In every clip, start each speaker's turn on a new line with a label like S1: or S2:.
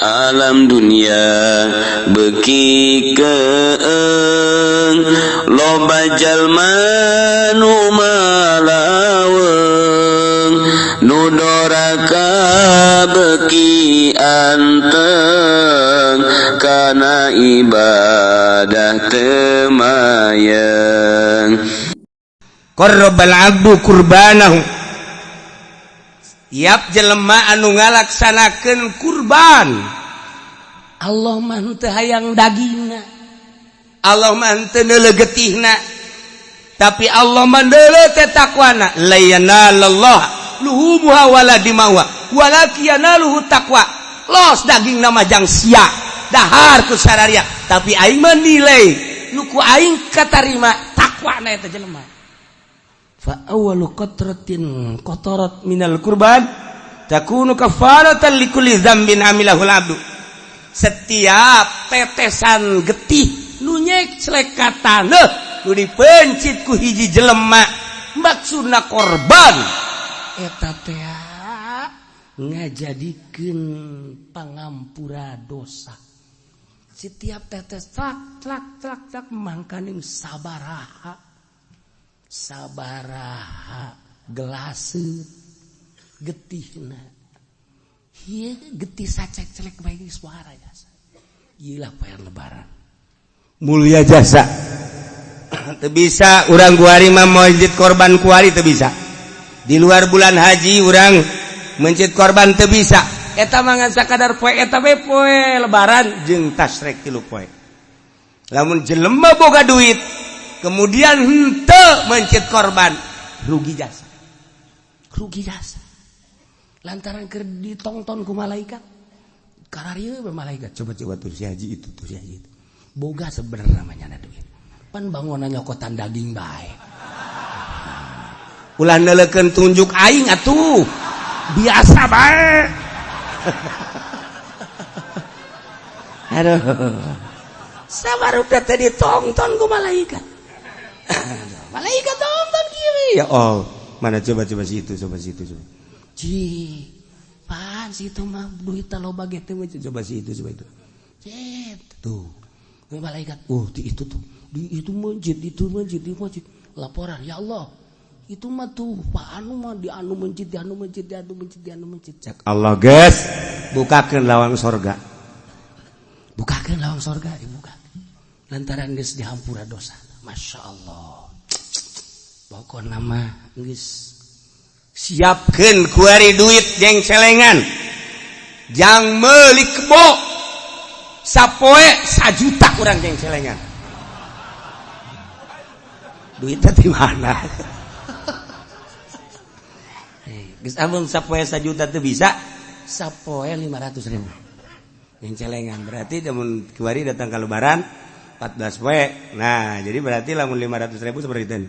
S1: alam dunia beki keeng loba jalma nu malaweng nu doraka beki anteng kana ibadah temayeng
S2: qarrabal abdu kurbanahu tiap jelema anu ngalaksanakeun kurban Allah mah teu hayang dagingna Allah mah teu neuleuh getihna tapi Allah mah neuleuh teh takwana la yanallallahu luhumuha wala dimauha walakin yanaluhu taqwa los dagingna mah jang sia dahar ku sararia tapi aing mah nilai nu ku aing katarima takwana eta jelema fa awwalu qatratin qatarat minal kurban takunu kafaratan likulli dzambin amilahul abdu setiap tetesan getih nu nyek celekatana nu dipencit ku hiji jelema maksudna korban eta teh ngajadikeun pangampura dosa setiap tetes tlak mangkaning sabaraha gelaseut getihna ieu getih sacek celek bae suara jasa ieu lah poe lebaran mulia jasa teu bisa urang kuari mah masjid korban kuari teu bisa di luar bulan haji urang mencit korban teu bisa eta mah ngan sakadar poe eta we poe lebaran jeung tasrek 3 poe lamun jelema boga duit kemudian henteu mencit korban rugi jasa lantaran keur ditongton ku malaikat kararieu malaikat coba tuh si haji itu boga sebenarnya namanya duit pan bangunan nyokotan daging bae ulah neuleukeun tunjuk aing atuh biasa bae aduh sabarudak teh ditongton ku malaikat malaikat tonton kieu ya oh mana coba situ pan situ mah duit loba ge teh coba situ tuh malaikat itu tuh di masjid laporan ya Allah itu mah tuh Pak anu mah di anu masjid cek Allah guys bukakeun lawang sorga dibuka lantaran geus dihampura dosa Masya Allah pokokna mah geus siapkeun kuari duit jeung celengan jang meuli kebo sapoe 1 juta urang jeung celengan duitnya di mana geus amun sapoe 1 juta teu bisa sapoe 500.000 jeung celengan berarti amun kuari datang ka lebaran 14 poe. Nah, jadi berarti lamun 500.000 seperti itu.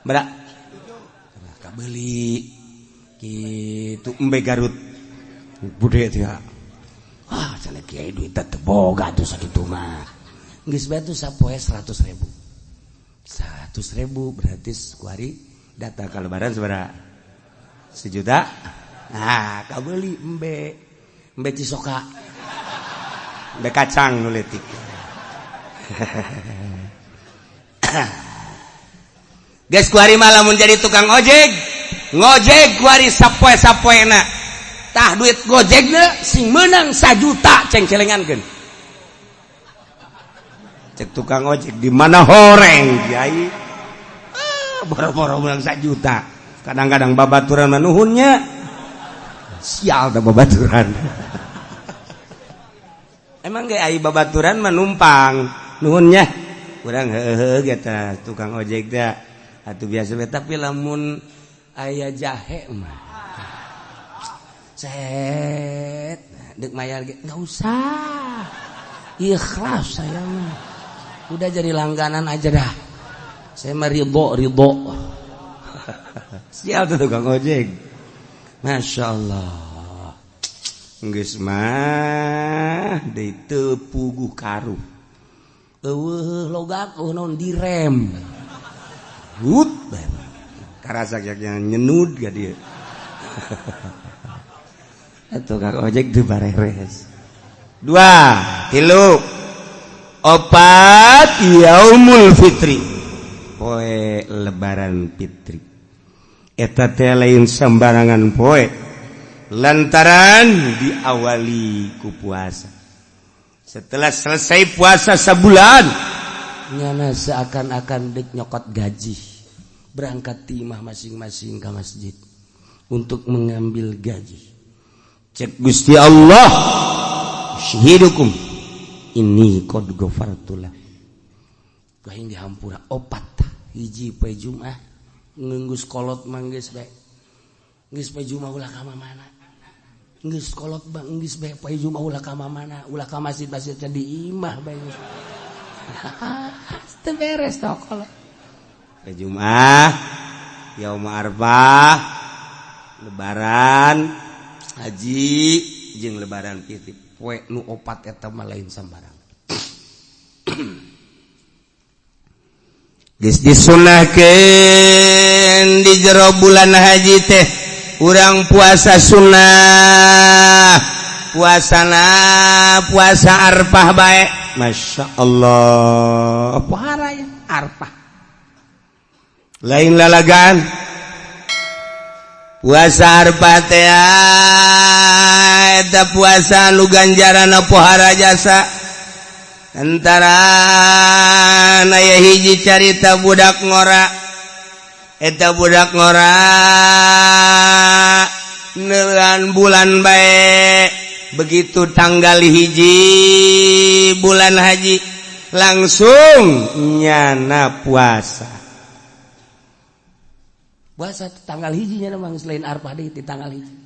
S2: Berak. Kabeli kitu embe Garut. Bude teh. Ah, cenah kiai duit teh boga tuh sakitu mah. Geus bae tuh sapoe 100.000. 100.000 berarti kuari datang ka lebaran sabaraha? 1 juta. Nah, kabeli embe cisoka. Embe kacang nu leutik. Guys kuari mah lamun jadi tukang ojek ngojek kuari sapoe-sapoena tah duit gojekna sing meunang 1 juta ceng celengankeun cek tukang ojek di mana horeng kiai boro-boro meunang 1 juta kadang-kadang babaturan mah nuhunnya sial da babaturan emang ge ai babaturan mah numpang nuhunnya urang heuheuh eta tukang ojek teh atuh biasa we tapi lamun aya jahe mah set deuk mayar ge enggak usah ikhlas saya mah udah jadi langganan aja dah saya mah ridho sial tuh tukang ojek Masya Allah geus mah deui teu puguh karuh eueuh logat naon direm gut karasa yang nyenud ka dieu tukang ojek teu bareres. 2, 3, 4 Yaumul Fitri, poe lebaran fitri. Eta teh lain sembarangan poe, lantaran diawali ku puasa. Setelah selesai puasa sebulan, nyana seakan-akan dek nyokot gaji, berangkat ti imah masing-masing ke masjid untuk mengambil gaji. Cek Gusti Allah, syahidukum ini qad ghafartulah. Gahing dihampura opat hiji poe Jumat ngeunggus kolot manggeus bae. Geus poe Jumat ulah ka mana? Geus kolot bang geus bae poe Jumat ulah ka mana? Ulah ka masjid-masjid di imah bae. Teu beres teh kolot. Poe Jumat, Yaum Arfah, lebaran, haji jeung lebaran fitri. Poe nu opat eta mah lain sambarang. Geus disunahkeun di jero bulan haji teh urang puasa sunnah. Puasa Arfah bae. Masya Allah. Pohara ya Arfah. Lain lalagan. Puasa Arfah teh eta puasa nu ganjarana pohara jasa. Antara aya hiji carita budak ngora. Eta budak ngora neueun bulan bae. Begitu tanggal hiji bulan haji langsung nyana puasa. Puasa tanggal hiji nya mah selain Arfah deui di tanggal hiji.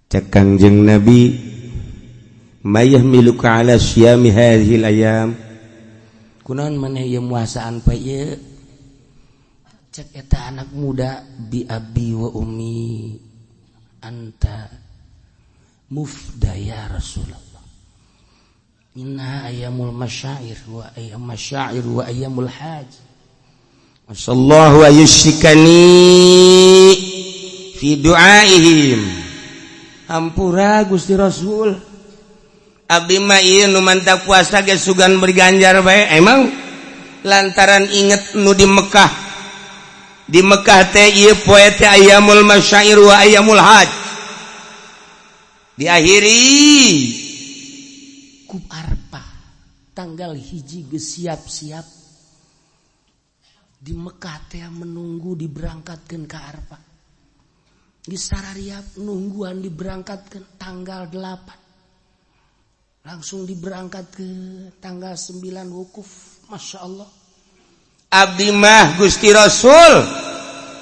S2: Cek Kangjeng Nabi, mayahmiluka ala syami hadhil ayam. Kunaon maneh ieu muasaan poe ieu? Cek eta anak muda bi abi wa ummi anta mufda ya Rasulullah. Inna ayyamul masyair wa ayyamul haj. Masallahu ayyushikani fi du'aihim. Hampura Gusti Rasul. Abdi mah ieu nu mantap puasa ge sugan berganjar bae. Emang lantaran inget nu di Mekah. Di Mekah teh ieu poe teh ayyamul masyair wa ayyamul haj. Diakhiri ku Arfah tanggal hiji geus siap-siap di Mekah teh menunggu diberangkatkeun ka Arfah. Geus sarariap nungguan diberangkatkeun tanggal 8. Langsung diberangkatkeun tanggal 9 wukuf. Masya Allah. Abdi mah Gusti Rasul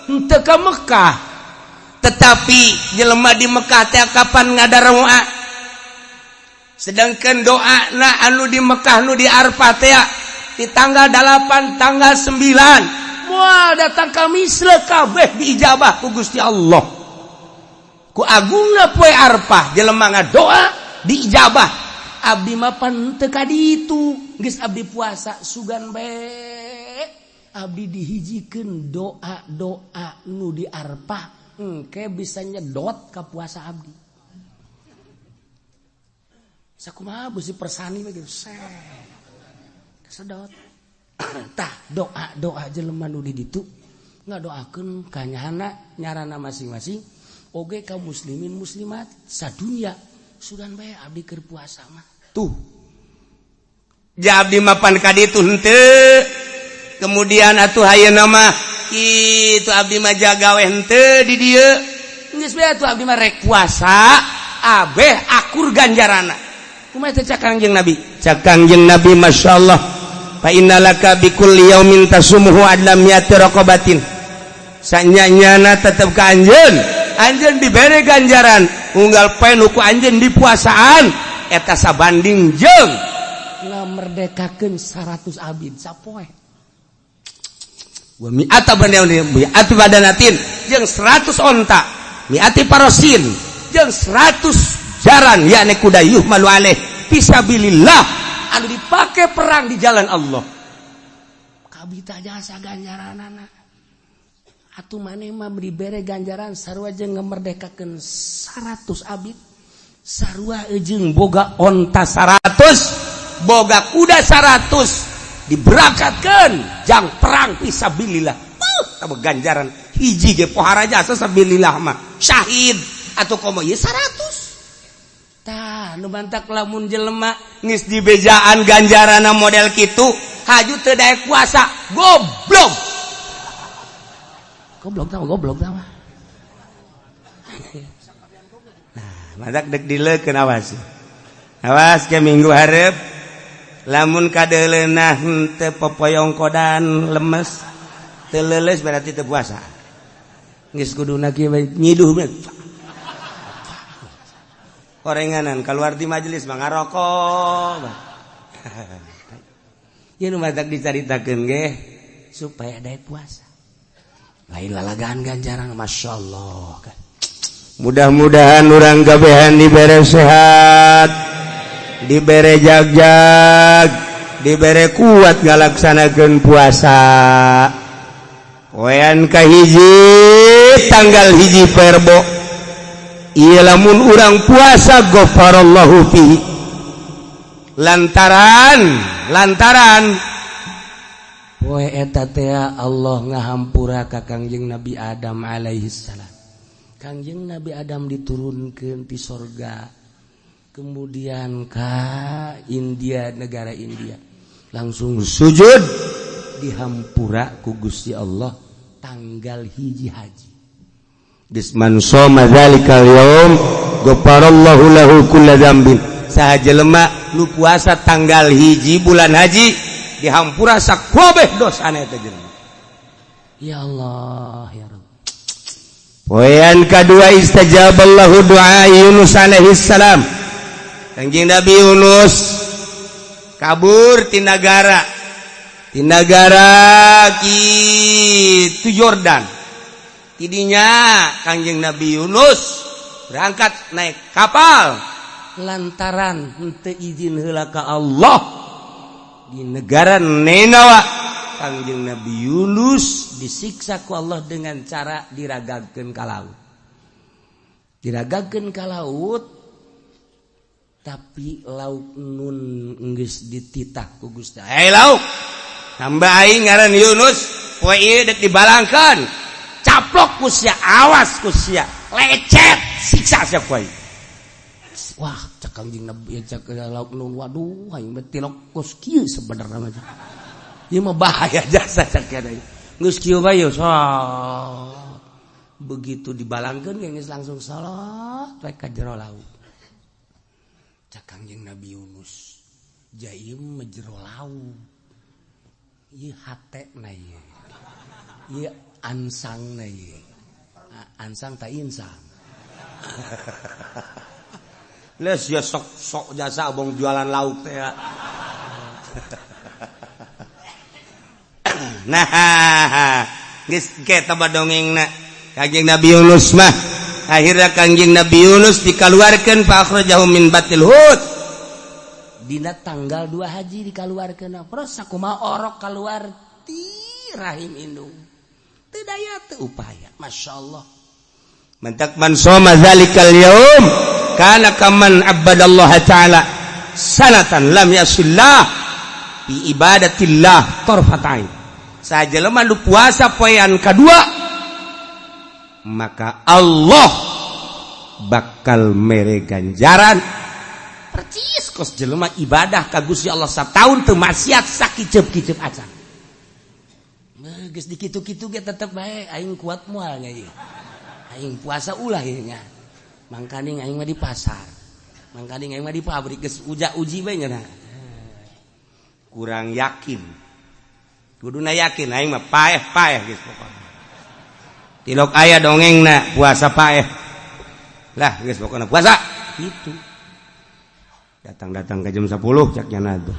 S2: henteu ka Mekah. Tetapi jelema di Mekah teh kapan ngadaroa. Sedangkan doa na anu di Mekah nu di Arfah teh di tanggal 8 tanggal 9 moal datang ka misle kabeh diijabah ku Gusti Allah. Ku agungna poe Arfah jelema ngadoa diijabah. Abdi mah pan teu ka ditu. Geus abdi puasa sugan bae. Abdi dihijikeun doa-doa nu di Arfah. Engke bisa nyedot ka puasa abdi. Sakumaha beusi persani we geus sedot. Tah doa-doa jelema nu di ditu ngadoakeun ka nyahana nyarana masing-masing oge ka muslimin muslimat sadunya sugan bae abdi keur puasa mah. Tuh. Ja abdi mapan ka ditu henteu. Kemudian atuh hayeuna mah kitu abdi mah jaga we henteu di dieu. Geus bae atuh abdi mah rek puasa abeh akur ganjarana. Kumaha teh cak Kangjeng Nabi? Cak Kangjeng Nabi masyaallah. Fa innalaka bikulli yaumin tasumuhu adlam yati raqabatin. Sanyanyana tetep ka anjeun. Anjeun dibere ganjaran unggal poe nu ku anjeun di puasaan eta sabanding jeung ngamerdekakeun 100 abid sapoe. Wa mi'ata badanatin jeung 100 onta, mi'ati parosin jeung 100 jaran yakni kuda yuhmalu alaih fisabilillah anu dipake perang di jalan Allah. Kabita jasa ganjaranana. atuh maneh mah dibere ganjaran sarua jeung ngamerdekakeun 100 abid, sarua jeung boga onta 100, boga kuda 100, diberangkatkeun jang perang fisabilillah. Tah ganjaran hiji ge pohara jasa sabilillah mah syahid atuh komo ieu 100. Tah nu bantak lamun jelema geus dibejaan ganjarana model kitu, haju teu daek puasa, goblok. Goblok sama. Nah, madak dek dileukeun awas. Awas ke minggu hareup lamun kadeuleunah teu popoyong kodan lemes, teu leuleus berarti teu puasa. Geus kuduna kieu nyiduh mah. Korenganan keluar di majelis mah ngarokok. Ieu nu madak dicaritakeun ge supaya daek puasa. Lain lalagaan ganjaran, Masya Allah. Mudah-mudahan orang gabehan dibere sehat, dibere jag-jag, dibere kuat ngalaksanakeun puasa. Poean kahiji tanggal hiji Perbo, ieu lamun urang puasa ghafarallahu fihi. Lantaran poe eta teh Allah ngahampura ka Kangjeng Nabi Adam alaihi salam. Kangjeng Nabi Adam diturunkeun ti sorga, kemudian ka India, negara India, langsung sujud dihampura ku Gusti Allah tanggal hiji haji. Bisman shoma dzalikal yaum ghafarallahu lahu kulla dzambin. Saha jelema nu puasa tanggal hiji bulan haji dihampura sakobeh dosana eta jelema. Ya Allah ya Rabb. Poean kadua istajaballahu doa Yunus alaihi salam. Kangjeng Nabi Yunus kabur ti nagara kitu Yordan. Tidinya Kangjeng Nabi Yunus berangkat naik kapal lantaran henteu izin heula ka Allah di negara Ninawa. Kangjeng Nabi Yunus disiksa ku Allah dengan cara diragagkeun ka laut. Diragagkeun ka laut, tapi lauk nun geus dititah ku Gusti. Hei lauk, hamba aing ngaran Yunus, poe ieu dek dibalangkeun. Caplok ku sia, awas ku sia, lecet, siksa sia poe. Wah, cak Kangjeng Nabi cak lauk nun, waduh aing betilok kos kieu sebenarnya mah. Ieu mah bahaya jasa cak kieu. Geus kieu bae yo begitu dibalangkeun geus langsung salat bae ka jero laut. Cak Kangjeng Nabi Yunus, jaim mah jero laut. Ieu hatena ieu. Ieu ansangna ieu. Ansang ta insang. Les ya sok jasa abong jualan lauk teh ya. Nah, geus kita badongengna Kangjeng Nabi Yunus mah akhirnya Kangjeng Nabi Yunus dikaluarkeun fa akhrajahu min batil hud. Dina tanggal 2 haji dikaluarkeun. Terus sakumaha orok kaluar ti rahim indung. Teu daya teu upaya, masyaallah. Mantak man shoma zalikal yaum kana kaman abadallaha taala sanatan lam yasillah bi ibadatillah tarfatain. Sajelema nu puasa poean kadua maka Allah bakal mere ganjaran percis kos jelema ibadah ka Gusti Allah sataun teu maksiat sakicep-kicep acan. Geus dikitu-kitu ge tetep bae aing kuat moal nya ieu. Aing puasa ulah ieu nya. Mangkani aing mah di pasar. Mangkani aing mah di pabrik geus uji bae nya. Kurang yakin. Kuduna yakin aing mah paeh geus pokona. Tilok aya dongengna puasa paeh. Lah geus pokona puasa gitu. Datang ke jam 10 cak nya tuh.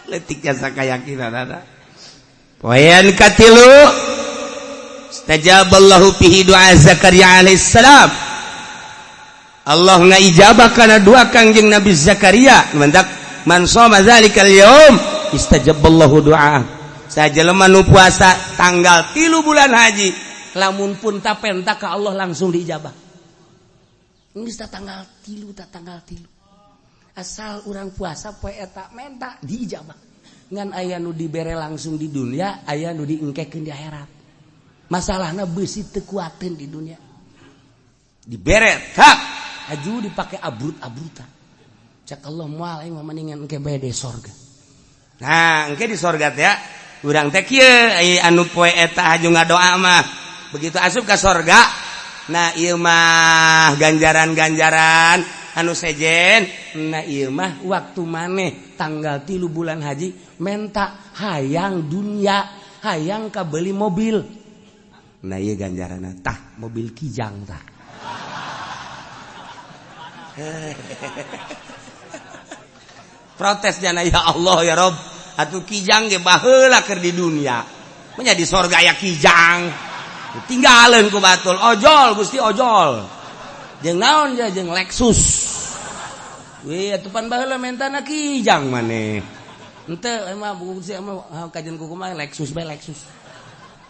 S2: Letik jasa kayakinan ada. Poean katilu istajaballahu fihi doa Zakaria alaihi salam. Allah ngaijabah kana doa Kangjeng Nabi Zakaria mendak man shoma dzalikal yaum istajaballahu doa. saja lemah nu puasa tanggal 3 bulan haji lamun pun tapenta ka Allah langsung diijabah geus tanggal 3 asal urang puasa poe eta menta diijabah ngan aya nu dibere langsung di dunia aya nu diengkekeun di akhirat masalahna beusi teu kuateun di dunia dibere hak aju dipake abrut-abrutan cak Allah moal aing mah mendingan engke bae di sorga nah engke di sorga teh ya urang teh kieu anu poe eta aju ngadoa mah begitu asup ka sorga nah ieu mah ganjaran-ganjaran anu sejen nah ieu mah waktu maneh tanggal 3 bulan haji menta hayang dunia hayang ka beuli mobil nah ieu ganjaranna tah mobil kijang tah protesnya na ya Allah ya Rob atuh kijang ge baheula keur di dunia nya di sorga aya kijang tinggalin ku batul ojol Gusti ojol jeung naon ja jeung Lexus we atuh pan baheula mentana kijang maneh henteu emang Gusti emang kajian kumaha Lexus bae Lexus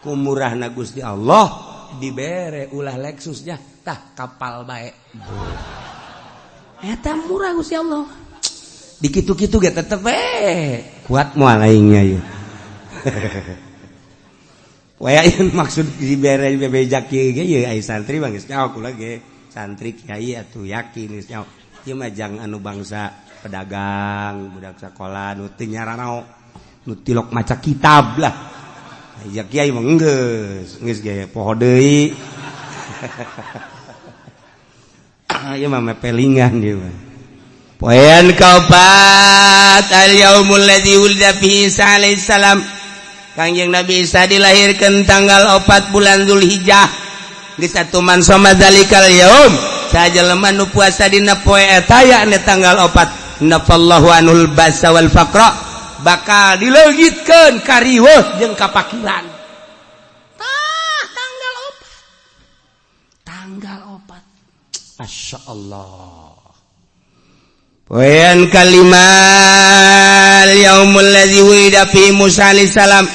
S2: kumurahna Gusti Allah dibere ulah Lexusnya tah kapal bae eta murah Gusti Allah dikitu-kitu ge tetep kuat moal aingnya ieu waya maksud dibere bebejak kieu ge ye ai santri bang geus nyaho kula ge santri kiai atuh yakin geus nyaho ieu mah jang anu bangsa pedagang budak sakola nu teu nyararao nu tilok maca kitab lah aya kiai mah geus ge poho deui ieu mah mepelingan dieu mah poean kaopat al yaumul ladzi wulida fihi Isa alaihi salam Kangjeng Nabi Isa dilahirkan tanggal 4 bulan Zulhijjah geus atuman sama zalikal yaum saja lemah nu puasa dina poe eta ya tanggal 4 nafallahu anul basa wal faqra bakal dileugitkeun ka riweuh jeung kapakiran tanggal 4 masyaallah poean kalimal yaumul ladzi wulida fi Musa alaihi salam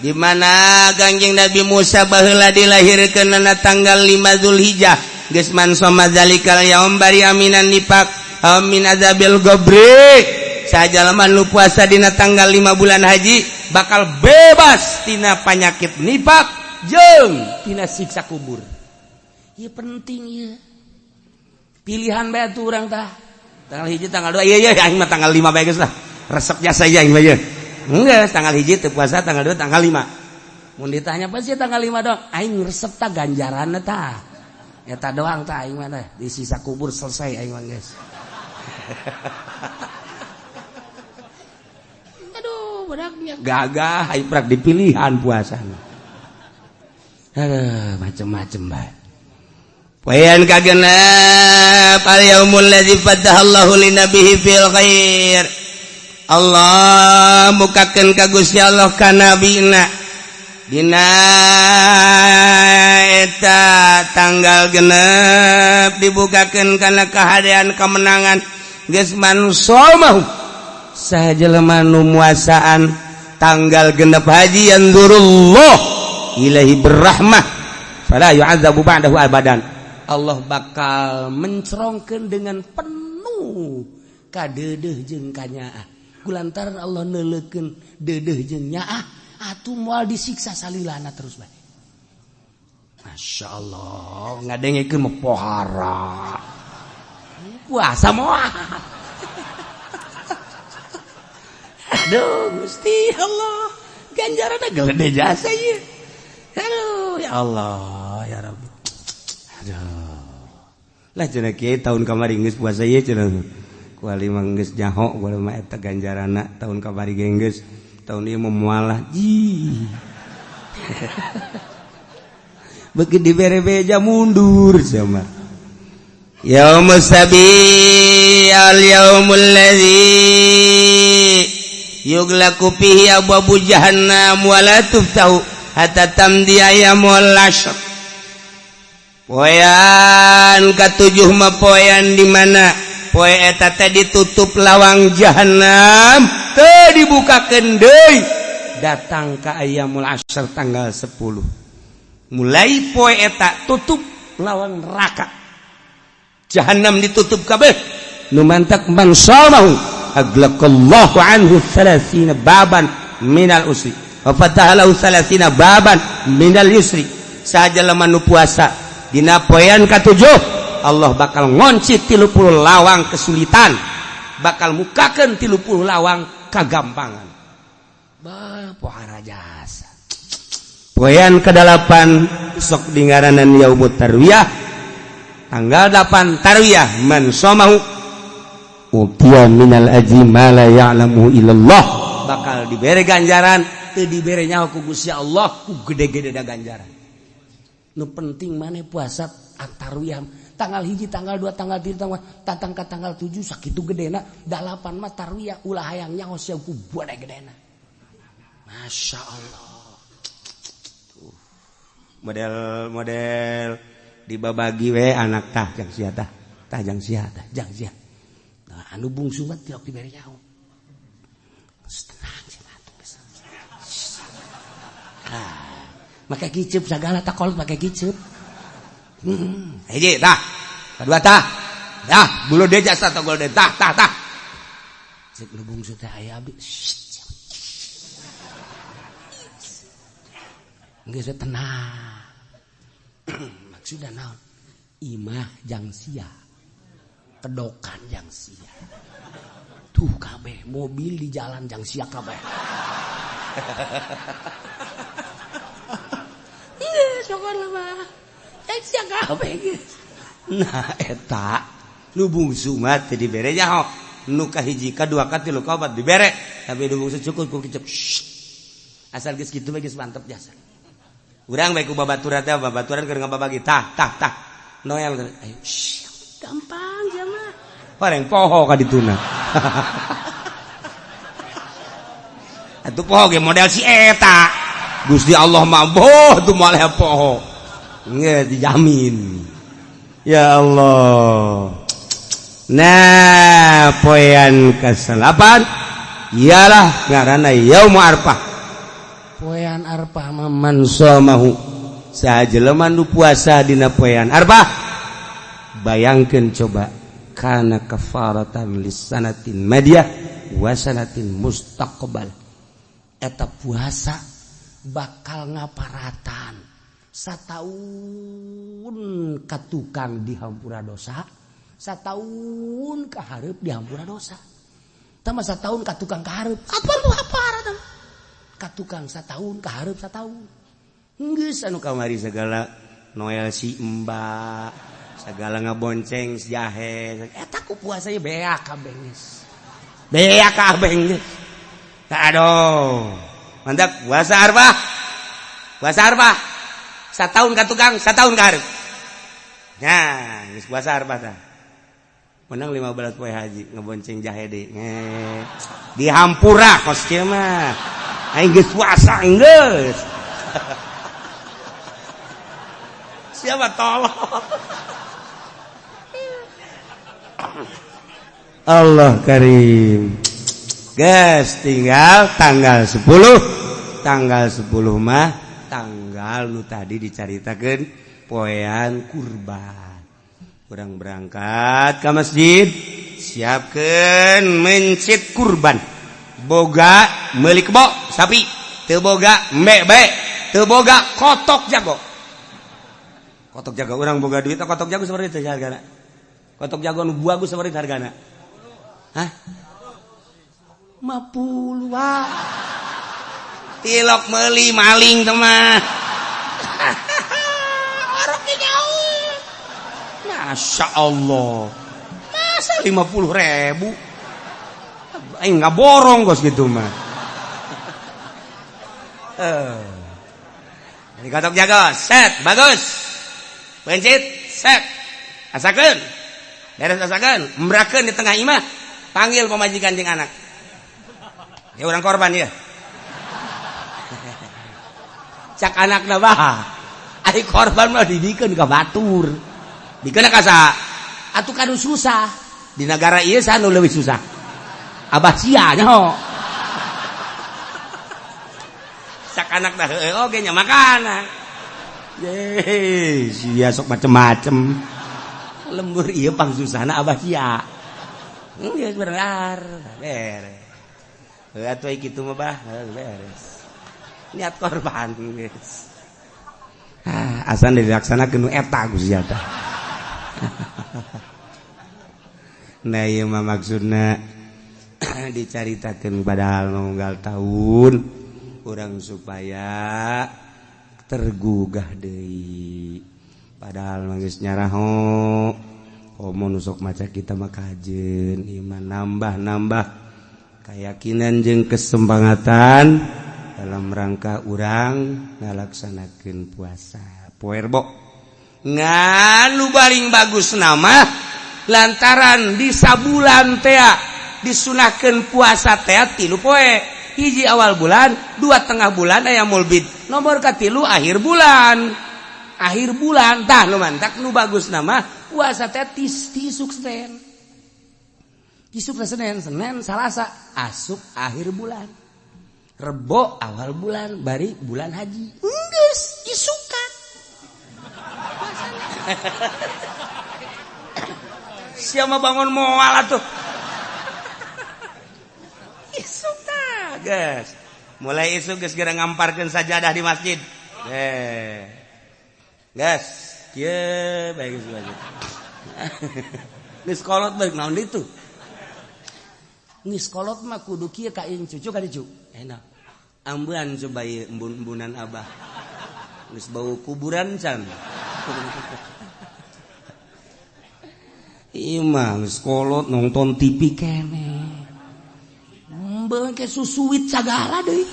S2: di mana Kangjeng Nabi Musa baheula dilahirkeun na tanggal 5 Zulhijjah geus man sama zalikal yaum bari aminan nipak amin azabil gobri sajalma nu puasa dina tanggal 5 bulan haji bakal bebas tina penyakit nipak jeung tina siksa kubur ieu penting ieu pilihan bae atuh urang tah tanggal hiji tanggal 2 iya aing mah tanggal 5 bae geus lah resep jasa aja aing mah ieu enggak tanggal hiji teu puasa tanggal 2 tanggal 5 mun ditanya apa sih tanggal 5 doang aing resep tah ganjaranna tah eta doang tah aing mah teh di sisa kubur selesai aing mah geus aduh budaknya gagah aing prak dipilihan puasana aduh macem-macem bae poean kagenep al yaumul ladzi fatahallahu linabihi fil khair Allah mukakeun ka Gusti Allah ka nabina dina eta tanggal genep dibukakeun kana kahadean kemenangan geus mansomahu sajelema nu muasaan tanggal genep haji yanzurullah ilaihi berrahmah fala yu'adzabu ba'dahu abadan Allah bakal mencerongkeun dengan penuh ka deudeuh jeung ka nyaah kulantaran Allah neuleukeun deudeuh jeung nyaah atuh moal disiksa salilana terus bae masyaallah ngadengekeun mah pohara puasa moal aduh Gusti Allah ganjaranna gede jasa ieu aduh ya Allah ya Rabbi aduh lah cenah kieu tahun kamari geus puasa ieu cenah kuali mah geus nyaho kuali mah eta ganjaranna tahun kamari geus tahun ieu moal ji beuki dibere beja mundur sama yaumus sabi al yaumul ladzi yughlaqu fihi abwabu jahannam wa la tuftahu hatta tamdi ayyamul ashr poean katujuh mah poean di mana poe eta teh ditutup lawang jahanam teu dibukakeun deui datang ke Ayyamul Asyr tanggal 10. Mulai poe eta tutup lawang neraka. Jahannam ditutup kabeh. Nu mantak man shamahu aglaqallahu anhu 30 baban minal usri. Wa fataha lahu 30 baban minal yusri. Sajalema nu puasa dina poean ka-7 Allah bakal ngonci 30 lawang kesulitan, bakal mukakeun 30 lawang kagampangan. Pohara jasa. Poean ke-8 sok dingaranan yaumut tarwiyah. Tanggal 8 tarwiyah man shamahu utiya minal ajri ma la ya'lamu illallah. Bakal dibere ganjaran teu dibere nyaho ku Gusti Allah ku gede-gede da ganjaran. Nu penting maneh puasa tarwiyah tanggal 1, tanggal 2, tanggal 3, tanggal 7 sakitu gedena 8 mah tarwiyah ulah hayang nyaho sia ku bodai gedena. Masya Allah. Model dibabagi we anak tah jang sia tah jang sia. Nah, anu bungsu mah tiok dibere nyaho. Tenang sia atuh geus. Make kiceup sagala tah kolot make kiceup. Hiji tah. Kedua tah. Dah, bulu deja satu gol de tah. Cek nu bungsu teh aya abdi. Geus tenang. Maksudna naon? Imah jang sia. Kedokan jang sia. Tuh kabeh mobil di jalan jang sia kabeh. Syukurlah mah. Sia kabeh geus. Nah eta nu bungsu mah teu dibere nyaho. Nu kahiji, kadua, katilu, kaopat dibere. Tapi nu bungsu cukup ku kicep. Asal geus kitu we geus mantep jasa. Urang bae ku babaturan teh babaturan keur ngababagi tah. Noel ayo gampang ya mah. Pareng poho ka dituna. Atuh poho ge model si eta. Gusti Allah mah boh tuh moal poho. Nggak dijamin. Ya Allah. Nah, poean ke-8 ialah ngaranna Yaum Arfah. Poean Arfah mah man shamahu sajelema nu puasa dina poean Arfah. Bayangkeun coba kana kafaratan lisanatin madiyah wa sanatin mustaqbal. Eta puasa bakal ngaparatan sataun ka tukang dihampura dosa, sataun ka hareup dihampura dosa. Tah mah sataun ka tukang ka hareup, apa lu haparatan? Ka tukang sataun ka hareup sataun. Geus anu kamari segala noel si Mbak, segala ngabonceng si jahe. Eta ku puasa ye beak kabeh geus. Beak kabeh geus. Aduh. Mantap puasa Arfah. Puasa Arfah. Sataun ka tukang, sataun ka hareup. Nah, geus puasa Arfah tah. Menang 15 poe haji ngebonceng jahe deui. Dihampura kos kieu mah. Aing geus puasa geus. Siapa tolong? Allah Karim. Guys, tinggal tanggal 10. Tanggal 10 mah tanggal nu tadi dicaritakeun poean kurban. Urang berangkat ke masjid, siapkeun mencit kurban. Boga meuli kebo sapi, teu boga embe bae, teu boga kotok jago. Kotok jago urang boga duit, kotok jago seperti itu hargana. Kotok jago nu bagus seperti itu hargana. Hah? 50 wah. Tilok meuli maling teh mah. Orangnya jauh. Masya Allah. Masa 50.000? Aing nggak borong kos gitu mah. Ini kotok jago, set, bagus. Pencit, set. Asakeun. Beres asakeun, embrakeun di tengah imah. Panggil pemajikan jeung anak. Ya orang korban ya. Cak anakna baha. Ari korban mah didikeun ka batur. Dikeun ka sa? Atuh kanu susah. Di negara ieu sanu leuwih susah. Abah sia nyaho. cak anak dah oge nya makanan. Sia sok macem-macem. Lembur ieu pangsusahna abah sia. Geus bener beres. Atuh kitu mah bah beres. Niat korban geus. Asan dilaksanakeun nu eta Gusti eta. Nah ieu mah maksudna dicaritakeun padahal unggal tahun urang supaya tergugah deui. Padahal mah geus nyaraho komo nu sok maca kita mah kajeun iman nambah keyakinan jeung kesempangatan dalam rangka urang ngalaksanakeun puasa. Poerbo nganu baring bagus nama lantaran di sabulan teh disunahkeun puasa teh 3 poe. Hiji awal bulan, 2 tengah bulan aya mulbid. Nomor katilu akhir bulan. Akhir bulan tah nu mantak nu bagus nama puasa teh tisuk Senin. Tisuk Senin, Salasa asup akhir bulan. Rebo awal bulan bari bulan haji. Geus isukan. Siapa bangun moal atuh. Isuk tah, guys. Mulai isuk geus geura ngamparkeun sajadah di masjid. Guys, kieu bae geus wajib. Geus kolot bae naon ditu? Geus kolot mah kudu kieu ka cucu ka dicu. Enak. Ambuan coba ieu embun-embunan abah. Geus bau kuburan can. Imang sekolot nonton TV kene. Mbengke susuwit sagala deui.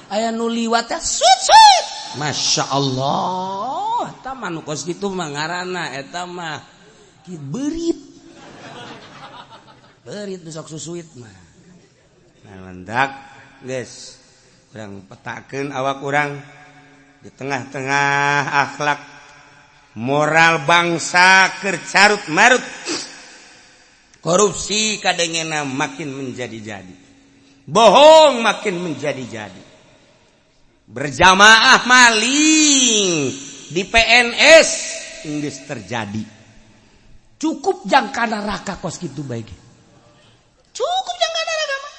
S2: Aya nu liwat teh suit. Masya Allah. Eta mah nu kos kitu mah ngaranna eta mah berit. Berit nu sok susuwit mah. Nah mendak geus urang petakeun awak urang di tengah-tengah akhlak moral bangsa kercarut marut, korupsi kadengena makin menjadi-jadi, bohong makin menjadi-jadi, berjamaah maling di PNS geus terjadi. Cukup jangka neraka kos kitu bae. Cukup jangka neraka mah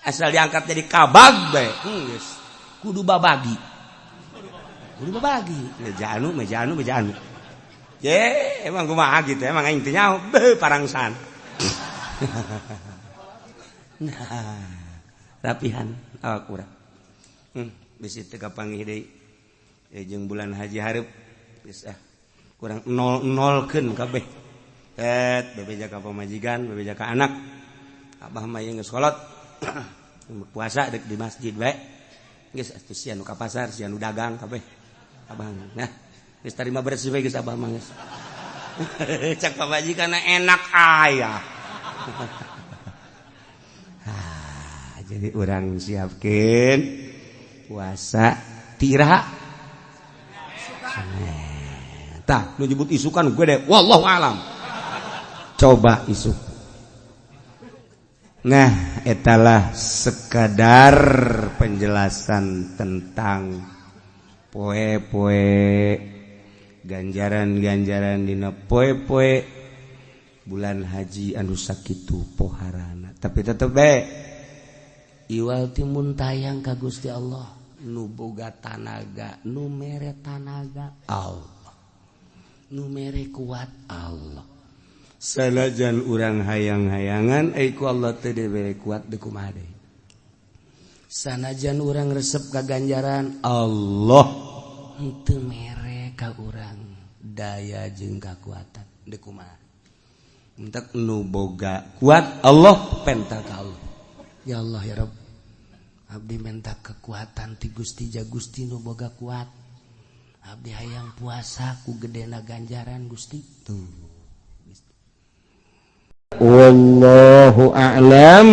S2: asal diangkat jadi kabag bae geus kudu babagi. Kudu babagi meja anu. Emang kumaha gitu, emang aing teh nyaho parangsan. Nah, rapihan awak urang. Bisi teu kapanggih deui. Jeung bulan haji hareup geus kurang nol-nolkeun kabeh. Bebeja ka pamajikan, bebeja ka anak. Abah mah ieu geus kolot. Puasa deuk di masjid bae. Geus atuh sia nu ka pasar, sia nu dagang kabeh. Abah nah geus tarima bersih we geus abah mah geus. Cak pamajikanna enak aya. Jadi urang siapkeun puasa tira. Tah nu nyebut isukan gue deh wallahu alam. Coba isuk. Nah, etalah sekadar penjelasan tentang poe-poe ganjaran-ganjaran dina poe-poe bulan haji anu sakitu poharana. Tapi tetep bae iwal timun tayang ka Gusti Allah nu boga tanaga, nu mere tanaga Allah, nu mere kuat Allah. Sanajan urang hayang-hayangan ku Allah teu dibere kuat deuk kumaha deui. Sanajan urang resep ka ganjaran Allah henteu mere ka urang daya jeung kakuatan deuk kumaha. Entek nu boga kuat Allah penta ka Allah. Ya Allah ya Rabb, abdi minta kekuatan ti Gusti ja Gusti nu boga kuat. Abdi hayang puasa ku gedena ganjaran Gusti. Tuh. Wallahu a'lam.